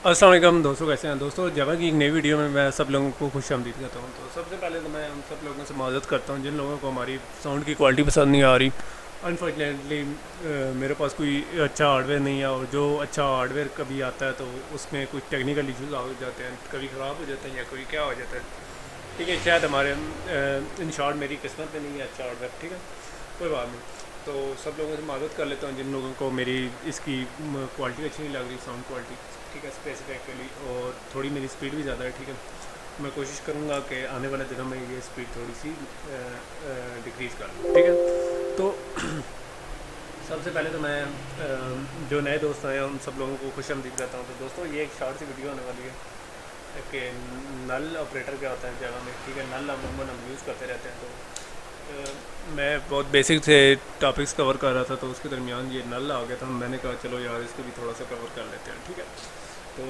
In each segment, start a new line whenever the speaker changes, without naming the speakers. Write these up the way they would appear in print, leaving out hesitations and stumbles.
अस्सलाम वालेकुम दोस्तों, कैसे हैं दोस्तों। जावा की एक नई वीडियो में मैं सब लोगों को खुश आमदीद कहता हूँ। तो सबसे पहले तो मैं उन सब लोगों से माज़रत करता हूँ जिन लोगों को हमारी साउंड की क्वालिटी पसंद नहीं आ रही। अनफॉर्चुनेटली मेरे पास कोई अच्छा हार्डवेयर नहीं है, और जो अच्छा हार्डवेयर कभी आता है तो उसमें कुछ टेक्निकल इश्यूज आ जाते हैं, कभी ख़राब हो जाते हैं या कोई क्या हो जाता है। ठीक है, शायद हमारे इन शॉर्ट मेरी किस्मत में नहीं है अच्छा ऑर्डर। ठीक है, कोई बात नहीं। तो सब लोगों से मदद कर लेता हूँ जिन लोगों को मेरी इसकी क्वालिटी अच्छी नहीं लग रही, साउंड क्वालिटी। ठीक है, स्पेसिफिकली, और थोड़ी मेरी स्पीड भी ज़्यादा है। ठीक है, मैं कोशिश करूँगा कि आने वाले दिनों में ये स्पीड थोड़ी सी डिक्रीज़ कर लूँ। ठीक है, तो सबसे पहले तो मैं जो नए दोस्त आए हैं उन सब लोगों को खुश आमदीद करता हूँ। तो दोस्तों, ये एक शॉर्ट सी वीडियो होने वाली है कि नल ऑपरेटर क्या होता है जगह में। ठीक है, नल अमूमन हम यूज़ करते रहते हैं। तो मैं बहुत बेसिक से टॉपिक्स कवर कर रहा था, तो उसके दरमियान ये नल आ गया था। मैंने कहा चलो यार इसको भी थोड़ा सा कवर कर लेते हैं। ठीक है, तो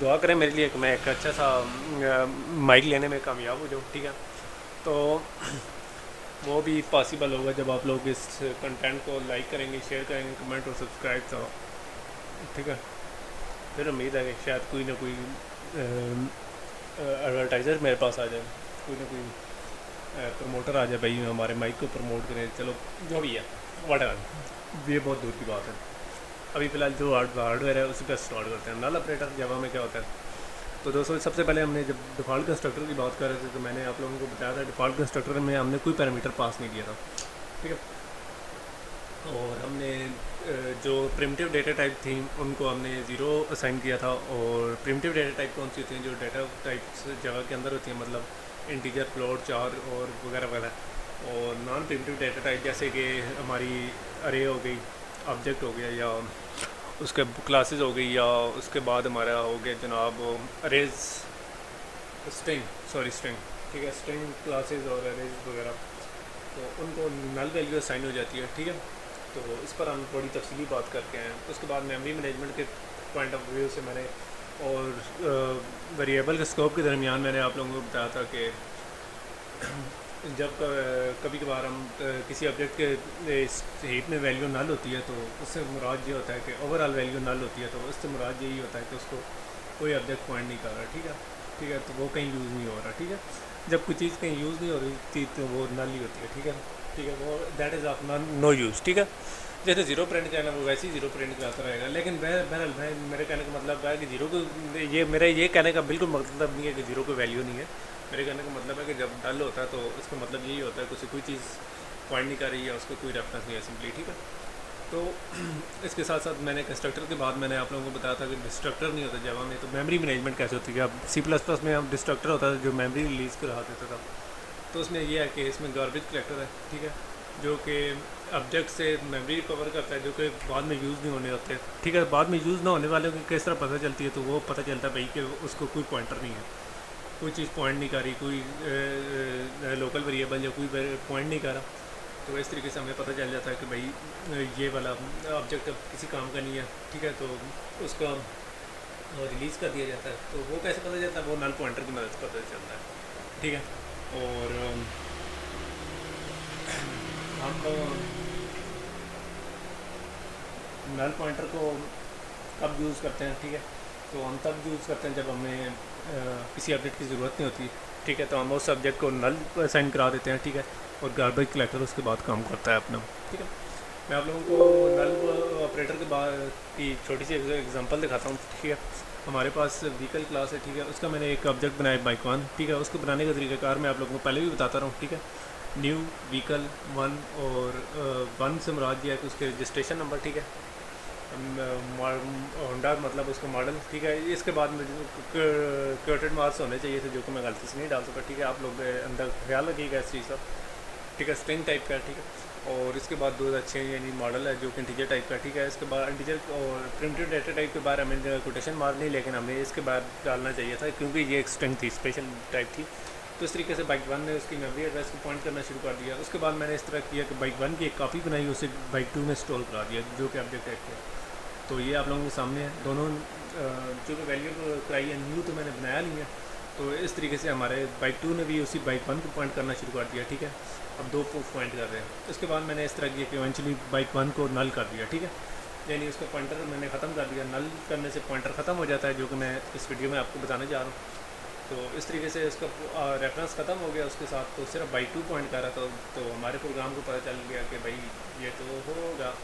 दुआ करें मेरे लिए कि मैं एक अच्छा सा माइक लेने में कामयाब हो जाऊँ। ठीक है, तो वो भी पॉसिबल होगा जब आप लोग इस कंटेंट को लाइक करेंगे, शेयर करेंगे, कमेंट और सब्सक्राइब। तो ठीक है, फिर उम्मीद है कि शायद कोई ना कोई एडवर्टाइज़र मेरे पास आ जाए, कोई ना कोई प्रमोटर आ जाए, भाई हमारे माइक को प्रमोट करें। चलो जो भी है, वट ये बहुत दूर की बात है। अभी फ़िलहाल जो हार्डवेयर है उसी पर स्टार्ट करते हैं। नल ऑपरेटर जावा में क्या होता है। तो दोस्तों, सबसे पहले हमने जब डिफ़ॉल्ट कंस्ट्रक्टर की बात कर रहे थे तो मैंने आप लोगों को बताया था डिफ़ॉल्ट कंस्ट्रक्टर में हमने कोई पैरामीटर पास नहीं किया था। ठीक है, और हमने जो प्रिमिटिव डेटा टाइप थी उनको हमने ज़ीरो असाइन किया था। और प्रिमिटिव डेटा टाइप कौन सी होती हैं, जो डेटा टाइप्स जगह के अंदर होती हैं, मतलब इंटीजर, फ्लोट, चार और वगैरह वगैरह। और नॉन प्रिमिटिव डेटा टाइप जैसे कि हमारी अरे हो गई, ऑब्जेक्ट हो गया, या उसके क्लासेस हो गई, या उसके बाद हमारा हो गया जनाब अरेज, स्ट्रिंग, सॉरी स्ट्रिंग। ठीक है, स्ट्रिंग क्लासेस और अरेज वगैरह, तो उनको नल वैल्यू असाइन हो जाती है। ठीक है, तो इस पर हम थोड़ी तफसीली बात करके हैं। उसके बाद मेमोरी मैनेजमेंट के पॉइंट ऑफ व्यू से मैंने, और वेरिएबल के स्कोप के दरमियान मैंने आप लोगों को बताया था कि जब कभी कभार हम किसी ऑब्जेक्ट के हीप में वैल्यू नल होती है, तो उससे मुराद ये होता है कि ओवरऑल वैल्यू नल होती है। तो उससे मुराद यही होता है कि उसको कोई ऑब्जेक्ट पॉइंट नहीं कर रहा। ठीक है, ठीक है, तो वो कहीं यूज़ नहीं हो रहा। ठीक है, जब कोई चीज़ कहीं यूज़ नहीं हो रही थी तो वो नल ही होती है। ठीक है, ठीक है, वो that is of no use. ठीक है, जैसे जीरो प्रिंट करना वो वैसे ही जीरो प्रिंट कराता रहेगा। लेकिन बहरहाल भाई, मेरे कहने का मतलब है कि जीरो को, ये मेरा ये कहने का बिल्कुल मतलब नहीं है कि जीरो को वैल्यू नहीं है। मेरे कहने का मतलब है कि जब डल होता है तो इसका मतलब यही होता है कि कोई चीज़ पॉइंट नहीं कर रही है, उसको कोई रेफरेंस नहीं है सिंपली। ठीक है, तो इसके साथ साथ मैंने कंस्ट्रक्टर के बाद मैंने आप लोगों को बताया था कि डिस्ट्रक्टर नहीं होता जावा में। तो मेमोरी मैनेजमेंट कैसे होती है। अब सी प्लस प्लस में हम डिस्ट्रक्टर होता है जो मेमोरी रिलीज़ करा देता था। तो उसमें यह है कि इसमें गार्बेज कलेक्टर है। ठीक है, जो कि ऑब्जेक्ट से मेमोरी रिकवर करता है, जो कि बाद में यूज़ नहीं होने होते। ठीक है, बाद में यूज़ ना होने वाले की किस तरह पता चलती है, तो वो पता चलता है भाई कि उसको कोई पॉइंटर नहीं है, कोई चीज़ पॉइंट नहीं कर रही, कोई लोकल वेरिएबल या कोई पॉइंट नहीं कर रहा। तो इस तरीके से हमें पता चल जाता है कि भाई ये वाला ऑब्जेक्ट अब किसी काम का नहीं है। ठीक है, तो उसका रिलीज़ कर दिया जाता है। तो वो कैसे पता चलता है, वो नल पॉइंटर की मदद से पता चलता है। ठीक है, और हम नल पॉइंटर को कब यूज़ करते हैं। ठीक है, तो हम तब यूज़ करते हैं जब हमें किसी ऑब्जेक्ट की ज़रूरत नहीं होती। ठीक है, तो हम उस ऑब्जेक्ट को नल असाइन करा देते हैं। ठीक है, और गार्बेज कलेक्टर उसके बाद काम करता है अपना। ठीक है, मैं आप लोगों को नल ऑपरेटर के बाद की छोटी सी एग्जांपल दिखाता हूँ। ठीक है, हमारे पास व्हीकल क्लास है। ठीक है, उसका मैंने एक ऑब्जेक्ट बनाया बाइक वन। ठीक है, उसको बनाने का तरीक़ाकार मैं आप लोगों को पहले भी बताता रहा हूँ। ठीक है, न्यू व्हीकल वन, और वन से मुराद दिया है कि उसके रजिस्ट्रेशन नंबर। ठीक है, होंडा मतलब उसका मॉडल। ठीक है, इसके बाद में क्योटेड मार्क्स होने चाहिए थे, जो कि मैं गलती से नहीं डाल सका। ठीक है, आप लोग अंदर ख्याल रखिएगा इस चीज़ का। ठीक है, स्ट्रिंग टाइप का। ठीक है, और इसके बाद 2006 यानी मॉडल है जो कि इंटीजर टाइप का। ठीक है, इसके बाद इंटीजर और प्रिमिटिव डेटा टाइप के बारे में कोटेशन मार्क नहीं, लेकिन हमें इसके बाद डालना चाहिए था क्योंकि ये एक स्ट्रिंग थी, स्पेशल टाइप थी। तो इस तरीके से बाइक वन ने उसकी मेमोरी एड्रेस को पॉइंट करना शुरू कर दिया। उसके बाद मैंने इस तरह किया कि बाइक वन की एक कॉपी बनाई, उसे बाइक टू में स्टोर करा दिया, जो कि ऑब्जेक्ट टाइप है। तो ये आप लोगों के सामने है दोनों, जो कि वैल्यू कराई है न्यू, तो मैंने बनाया नहीं है। तो इस तरीके से हमारे बाइक टू ने भी उसी बाइक वन को पॉइंट करना शुरू कर दिया। ठीक है, अब दो पॉइंट कर रहे हैं। उसके बाद मैंने इस तरह किया कि इवेंचुअली बाइक वन को नल कर दिया। ठीक है, यानी उसका पॉइंटर मैंने ख़त्म कर दिया। नल करने से पॉइंटर ख़त्म हो जाता है, जो कि मैं इस वीडियो में आपको बताने जा रहा हूँ। तो इस तरीके से उसका रेफरेंस ख़त्म हो गया उसके साथ, तो सिर्फ बाई 2 पॉइंट कर रहा था। तो हमारे प्रोग्राम को पता चल गया कि भाई ये तो होगा,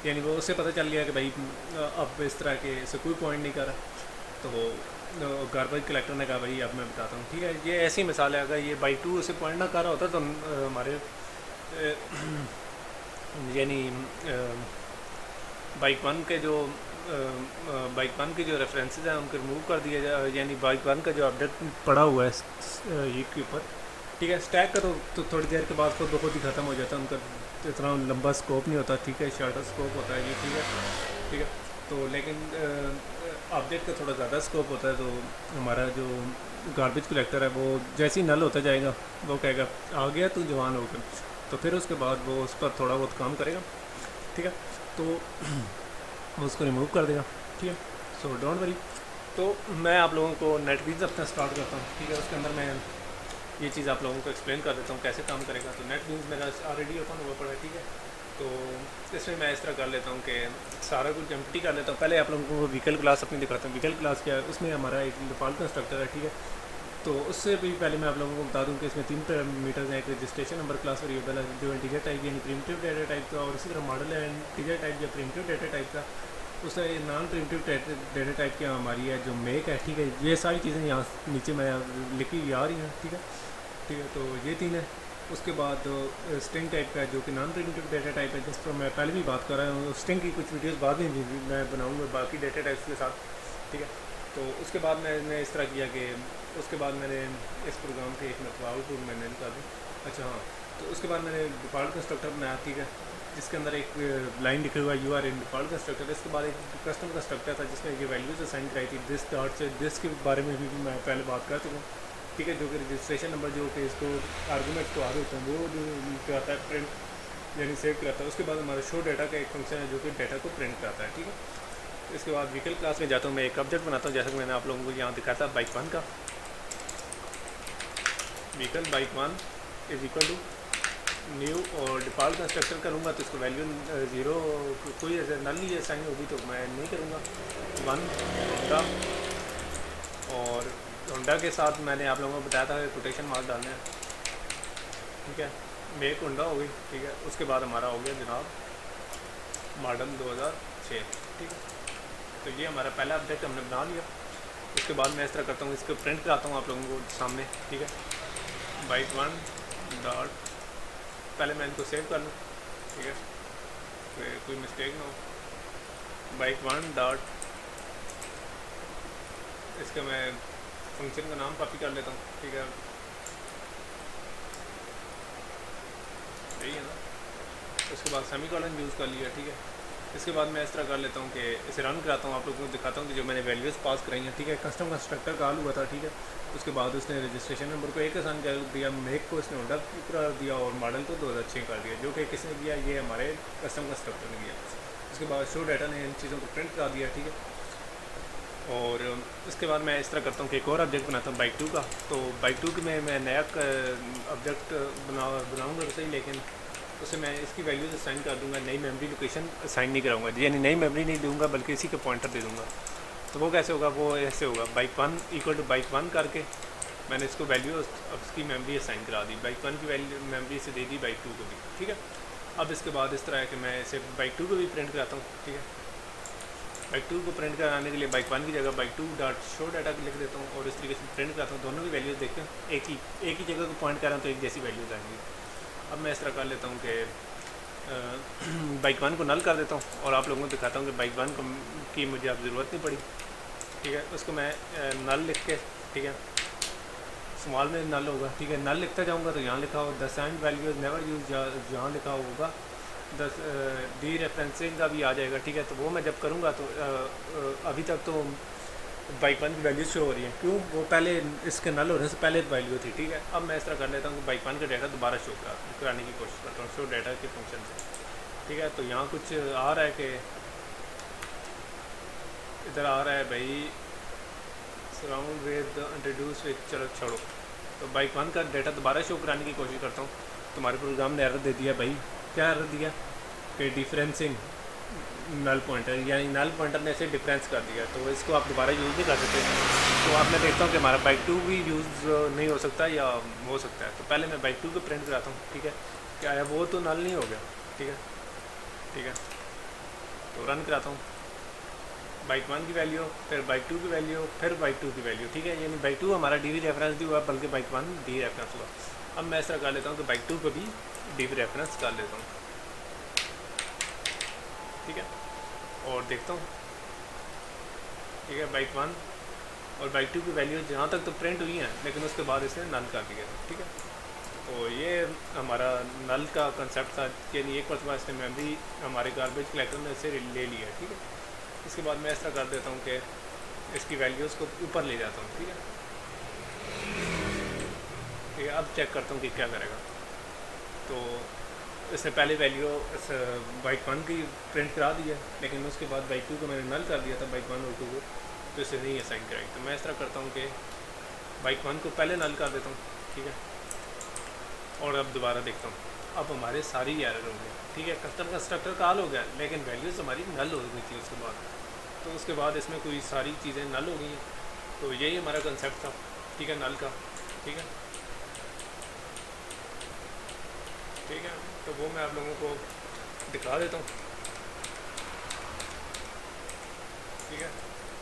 यानी वो उससे पता चल गया कि भाई अब इस तरह के से कोई पॉइंट नहीं कर रहा। तो गार्बेज कलेक्टर ने कहा भाई अब मैं बताता हूँ, ठीक है। ये ऐसी मिसाल है, अगर ये बाई 2 से पॉइंट ना कर रहा होता तो हमारे यानी बाइक वन के जो रेफरेंसेस हैं उनको रिमूव कर दिया जाए, यानी बाइक वन का जो अपडेट पड़ा हुआ है ये के ऊपर, ठीक है। स्टैक का तो थोड़ी देर के बाद खुद ब खुद ही ख़त्म हो जाता है, उनका इतना लंबा स्कोप नहीं होता, ठीक है, शॉर्टर स्कोप होता है ये, ठीक है। तो लेकिन अपडेट का थोड़ा ज़्यादा स्कोप होता है। तो हमारा जो गार्बेज कलेक्टर है वो जैसे ही नल होता जाएगा वो कहेगा आ गया तू जवान होकर, तो फिर उसके बाद वो उस पर थोड़ा बहुत काम करेगा, ठीक है। तो वो उसको रिमूव कर देगा, ठीक है। So don't worry. तो मैं आप लोगों को नेटबीन्स अपना स्टार्ट करता हूँ, ठीक है। उसके अंदर मैं ये चीज़ आप लोगों को एक्सप्लेन कर देता हूँ कैसे काम करेगा। तो नेटबीन्स मेरा ऑलरेडी ओपन हुआ पड़ा है, ठीक है। तो इसमें मैं इस तरह कर लेता हूँ कि सारा कुछ एम्प्टी कर लेता हूँ। पहले आप लोगों को व्हीकल क्लास अपनी दिखाता हूँ। व्हीकल क्लास क्या है, उसमें हमारा एक डिफ़ॉल्ट कंस्ट्रक्टर है, ठीक है। तो उससे भी पहले मैं आप लोगों को बता दूं कि इसमें 3 पैरामीटर्स हैं। एक रजिस्ट्रेशन नंबर क्लास वेरिएबल है जो इंटीजर टाइप यानी प्रिमिटिव डेटा टाइप का, और इसी तरह मॉडल है इंटीजर टाइप या प्रिमिटिव डेटा टाइप का। उससे नॉन प्रिमिटिव डेटा टाइप की हमारी है जो मेक है, ठीक है। ये सारी चीज़ें यहाँ नीचे मैं लिखी आ रही हैं, ठीक है। तो ये 3 है। उसके बाद स्ट्रिंग टाइप का है जो कि नॉन प्रिमिटिव डेटा टाइप है, जिस पर मैं पहले भी बात कर रहा हूँ। स्ट्रिंग की कुछ वीडियोस बाद में भी मैं बनाऊँगा बाकी डेटा टाइप्स के साथ, ठीक है। तो उसके बाद मैंने इस तरह किया कि उसके बाद मैंने इस प्रोग्राम के एक मिनट आउटपुट मैंने निकाल दी। अच्छा हाँ, तो उसके बाद मैंने डिफ़ॉल्ट कंस्ट्रक्टर बनाया, ठीक है, जिसके अंदर एक लाइन लिखा हुआ you are in default constructor. इसके बाद एक कस्टम कंस्ट्रक्टर था जिसमें ये वैल्यूज असाइन कराई थी। दिस डॉट से दिस के बारे में भी मैं पहले बात कर चुका हूँ, ठीक है। जो कि रजिस्ट्रेशन नंबर जो कि इसको आर्गूमेंट को आगे होते हैं वो जो कराता है प्रिंट यानी सेव कराता है। उसके बाद हमारा शो डाटा का एक फंक्शन है जो कि डाटा को प्रिंट कराता है, ठीक है। इसके बाद व्हीकल क्लास में जाता हूँ, मैं एक ऑब्जेक्ट बनाता हूँ जैसा कि मैंने आप लोगों को यहाँ दिखाया था बाइक 1 का। Vehicle bike 1 is equal to new, और डिफ़ॉल्ट कंस्ट्रक्टर करूँगा तो इसको वैल्यू 0 कोई ऐसे नल ही असाइन होगी तो मैं नहीं करूँगा। 1 होंडा, और होंडा के साथ मैंने आप लोगों को बताया था कोटेशन मार्क डालने हैं, ठीक है। मेक होंडा हो गई, ठीक है। उसके बाद हमारा हो गया जनाब मॉडल 2006, ठीक है। तो ये हमारा पहला ऑब्जेक्ट हमने बना लिया। उसके बाद मैं इस तरह करता हूँ, इसको प्रिंट कराता हूँ आप लोगों को सामने, ठीक है। बाइक 1 डॉट, पहले मैं इनको सेव कर लूँ, ठीक है, तो कोई मिस्टेक ना हो। बाइक 1 डॉट, इसका मैं फंक्शन का नाम कॉपी कर लेता हूँ, ठीक है, यही है ना। उसके बाद सेमीकोलन यूज़ कर लिया, ठीक है। इसके बाद मैं इस तरह कर लेता हूँ कि इसे रन कराता हूँ, आप लोगों को दिखाता हूँ कि जो मैंने वैल्यूज़ पास कराई हैं, ठीक है। कस्टम कंस्ट्रक्टर कॉल हुआ था, ठीक है। उसके बाद उसने रजिस्ट्रेशन नंबर को एक आसान कर दिया, मेक को इसने होंडा कर दिया, और मॉडल को 2006 कर दिया, जो कि किसने किया, ये हमारे कस्टम कंस्ट्रक्टर ने किया। उसके बाद शो डाटा ने इन चीज़ों को प्रिंट करा दिया, ठीक है। और इसके बाद मैं इस तरह करता हूँ कि एक और ऑब्जेक्ट बनाता हूँ बाइक 2 का। तो बाइक 2 में मैं नया ऑब्जेक्ट बनाऊँगा तो सही, लेकिन उसे मैं इसकी वैल्यूज असाइन कर दूंगा, नई मेमोरी लोकेशन असाइन नहीं कराऊंगा, यानी नई मेमोरी नहीं दूंगा बल्कि इसी का पॉइंटर दे दूंगा। तो वो कैसे होगा, वो ऐसे होगा बाइक 1 इक्वल टू बाइक 1 करके मैंने इसको वैल्यू उसकी मेमोरी असाइन करा दी, बाइक 1 की वैल्यू मेमोरी से दे दी बाइक 2 को भी, ठीक है। अब इसके बाद इस तरह है कि मैं इसे बाइक 2 को भी प्रिंट कराता हूँ, ठीक है। बाइक 2 को प्रिंट कराने के लिए बाइक 1 की जगह बाइक 2 डॉट शो डाटा लिख देता हूँ, और इस तरीके से प्रिंट कराता हूँ। दोनों की वैल्यूज़ देखते हैं एक ही जगह को पॉइंट कर रहा हूँ तो एक जैसी वैल्यूज़ आएंगी। अब मैं इस तरह कर लेता हूँ कि बाइक 1 को नल कर देता हूँ, और आप लोगों को दिखाता हूँ कि बाइक 1 की मुझे अब ज़रूरत नहीं पड़ी, ठीक है। उसको मैं नल लिख के, ठीक है, स्मॉल में नल होगा, ठीक है। नल लिखता जाऊँगा तो यहाँ लिखा हो the sign values never use, जहाँ लिखा होगा द डी रेफरेंसिंग का भी आ जाएगा, ठीक है। तो वो मैं जब करूँगा तो अभी तक तो बाइक 1 की वैल्यूज शो हो रही है, क्यों, वो पहले इसके नल होने से पहले वैल्यू थी, ठीक है। अब मैं इस तरह कर लेता हूँ कि बाइक 1 का डाटा दोबारा शो कराने की कोशिश करता हूँ शो डाटा के फंक्शन से, ठीक है। तो यहाँ कुछ आ रहा है कि इधर आ रहा है भाई सराउंड विद इंट्रोड्यूस विद, चलो छोड़ो। तो बाइक 1 का डाटा दोबारा शो कराने की कोशिश करता हूँ। तुम्हारे प्रोग्राम ने एरर दे दिया भाई, क्या एरर दिया कि डिफरेंसिंग नल पॉइंटर, यानी नल पॉइंटर ने इसे डिफरेंस कर दिया, तो इसको आप दोबारा यूज़ नहीं कर सकते। तो अब मैं देखता हूँ कि हमारा बाइक 2 भी यूज़ नहीं हो सकता या हो सकता है। तो पहले मैं बाइक 2 को प्रिंट कराता हूँ, ठीक है। क्या है, वो तो नल नहीं हो गया, ठीक है, ठीक है। तो रन कराता हूँ, बाइक 1 की वैल्यू, फिर बाइक 2 की वैल्यू, फिर बाइक 2 की वैल्यू, ठीक है। यानी बाइक 2 हमारा डी वी रेफरेंस भी हुआ, बल्कि बाइक 1 डी रेफरेंस हुआ। अब मैं ऐसा कर लेता हूँ कि बाइक 2 को भी डी वी रेफरेंस कर लेता हूँ, ठीक है, और देखता हूँ, ठीक है। बाइक 1 और बाइक 2 की वैल्यू जहाँ तक तो प्रिंट हुई हैं, लेकिन उसके बाद इसने नल कर दिया, ठीक है। तो ये हमारा नल का कंसेप्ट था, यानी एक मरतबा इसने मेमोरी हमारे गार्बेज कलेक्टर में से ले लिया, ठीक है। इसके बाद मैं ऐसा कर देता हूँ कि इसकी वैल्यूज़ को ऊपर ले जाता हूँ, ठीक है, ठीक है। अब चेक करता हूँ कि क्या करेगा। तो इसने पहले वैल्यू इस बाइक 1 की प्रिंट करा दी है, लेकिन उसके बाद बाइक 2 को मैंने नल कर दिया था, बाइक 1 और 2 को, तो इसे नहीं असाइन कराई। तो मैं इस तरह करता हूँ कि बाइक 1 को पहले नल कर देता हूँ, ठीक है, और अब दोबारा देखता हूँ। अब हमारे सारी एरर हो गई, ठीक है। कस्टम कंस्ट्रक्टर कॉल हो गया, लेकिन वैल्यूज़ हमारी नल हो गई थी उसके बाद। तो उसके बाद इसमें कोई सारी चीज़ें नल हो गई हैं। तो यही हमारा कंसेप्ट था, ठीक है, नल का, ठीक है, ठीक है। तो वो मैं आप लोगों को दिखा देता हूँ, ठीक है।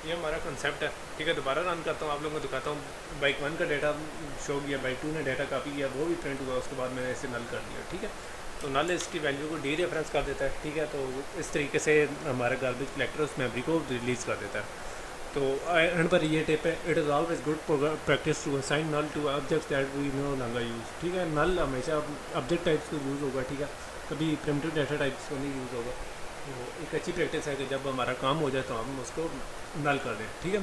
ये हमारा कंसेप्ट है, ठीक है। दोबारा रन करता हूँ, आप लोगों को दिखाता हूँ। बाइक 1 का डेटा शो किया, बाइक 2 ने डेटा कॉपी किया, वो भी प्रिंट हुआ, उसके बाद मैंने इसे नल कर दिया, ठीक है। तो नल इसकी वैल्यू को डी रेफरेंस कर देता है, ठीक है। तो इस तरीके से हमारा गार्बेज कलेक्टर उस मेमोरी को रिलीज़ कर देता है। तो एंड पर ये टिप है, it is always good practice to assign null to objects that we no longer use, ठीक है। नल हमेशा ऑब्जेक्ट टाइप्स को यूज़ होगा, ठीक है, कभी प्रिमिटिव डेटा टाइप्स को नहीं यूज़ होगा। तो एक अच्छी प्रैक्टिस है कि जब हमारा काम हो जाए तो हम उसको नल कर दें, ठीक है।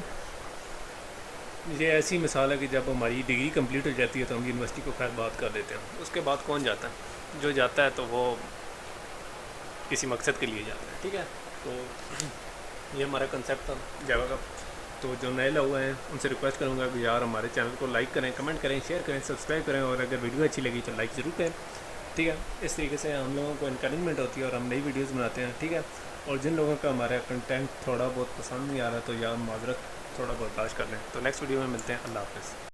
ये ऐसी मिसाल है कि जब हमारी डिग्री कंप्लीट हो जाती है तो हम यूनिवर्सिटी को खैर बात कर देते हैं। उसके बाद कौन जाता है, जो जाता है तो वो किसी मकसद के लिए जाता है, ठीक है। तो ये हमारा कंसेप्ट था जावा का। तो जो नए लोग हैं उनसे रिक्वेस्ट करूँगा कि यार हमारे चैनल को लाइक करें, कमेंट करें, शेयर करें, सब्सक्राइब करें, और अगर वीडियो अच्छी लगी तो लाइक ज़रूर करें, ठीक है। इस तरीके से हम लोगों को इनकरेजमेंट होती है और हम नई वीडियोज़ बनाते हैं, ठीक है। और जिन लोगों का हमारा कंटेंट थोड़ा बहुत पसंद नहीं आ रहा तो यार माजरत, थोड़ा बहुत बर्दाश्त कर लें। तो नेक्स्ट वीडियो में मिलते हैं। अल्लाह हाफ़िज़।